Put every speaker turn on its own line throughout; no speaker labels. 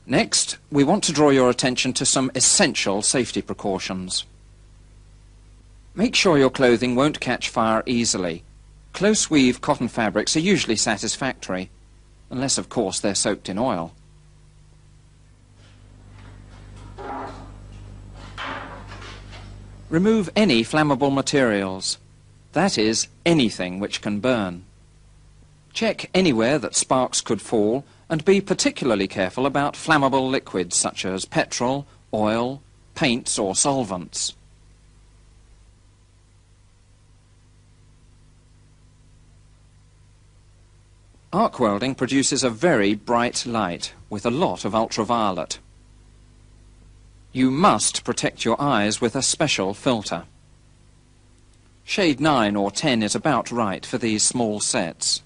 Next, we want to draw your attention to some essential safety precautions. Make sure your clothing won't catch fire easily. Close weave cotton fabrics are usually satisfactory, unless of course they're soaked in oil. Remove any flammable materials, that is, anything which can burn. Check anywhere that sparks could fall, and be particularly careful about flammable liquids such as petrol, oil, paints or solvents. Arc welding produces a very bright light with a lot of ultraviolet. You must protect your eyes with a special filter. Shade 9 or 10 is about right for these small sets.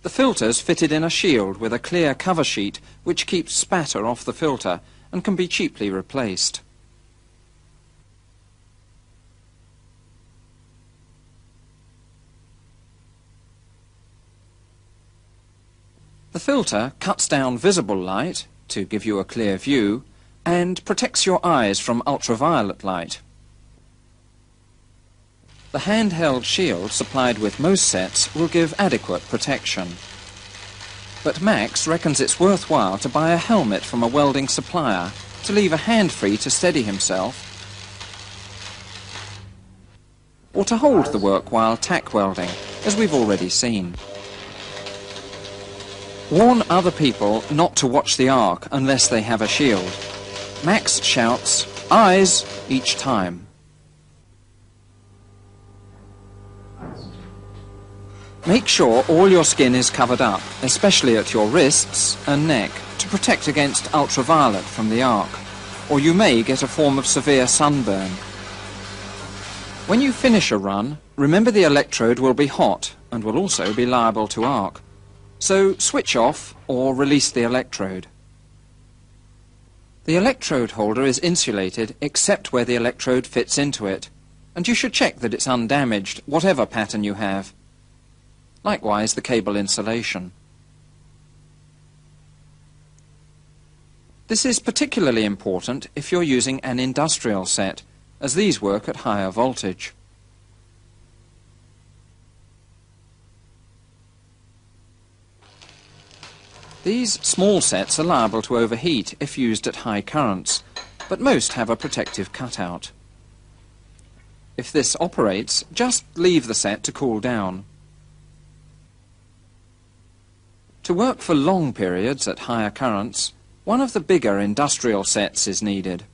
The filter's fitted in a shield with a clear cover sheet which keeps spatter off the filter and can be cheaply replaced. The filter cuts down visible light to give you a clear view and protects your eyes from ultraviolet light. The handheld shield supplied with most sets will give adequate protection. But Max reckons it's worthwhile to buy a helmet from a welding supplier to leave a hand free to steady himself, or to hold the work while tack welding, as we've already seen. Warn other people not to watch the arc unless they have a shield. Max shouts, "Eyes!" each time. Make sure all your skin is covered up, especially at your wrists and neck, to protect against ultraviolet from the arc, or you may get a form of severe sunburn. When you finish a run, remember the electrode will be hot and will also be liable to arc, so switch off or release the electrode. The electrode holder is insulated except where the electrode fits into it, and you should check that it's undamaged, whatever pattern you have. Likewise the cable insulation. This is particularly important if you're using an industrial set, as these work at higher voltage. These small sets are liable to overheat if used at high currents, but most have a protective cutout. If this operates, just leave the set to cool down. To work for long periods at higher currents, one of the bigger industrial sets is needed.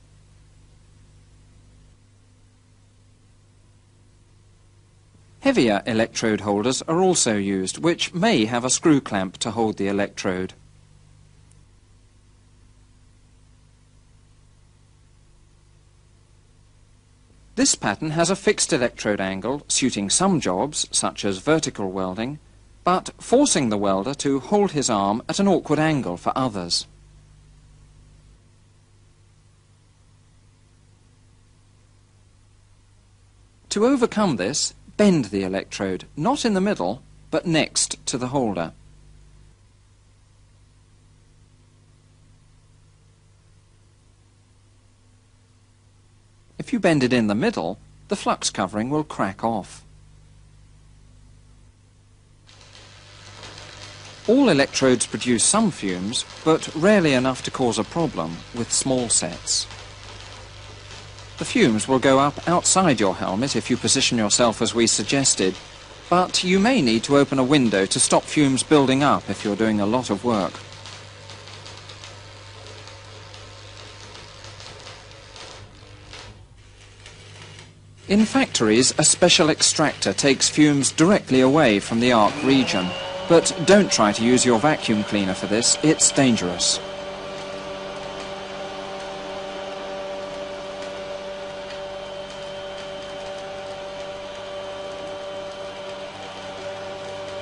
Heavier electrode holders are also used, which may have a screw clamp to hold the electrode. This pattern has a fixed electrode angle suiting some jobs, such as vertical welding, but forcing the welder to hold his arm at an awkward angle for others. To overcome this, bend the electrode, not in the middle, but next to the holder. If you bend it in the middle, the flux covering will crack off. All electrodes produce some fumes, but rarely enough to cause a problem with small sets. The fumes will go up outside your helmet if you position yourself as we suggested, but you may need to open a window to stop fumes building up if you're doing a lot of work. In factories, a special extractor takes fumes directly away from the arc region. But don't try to use your vacuum cleaner for this, it's dangerous.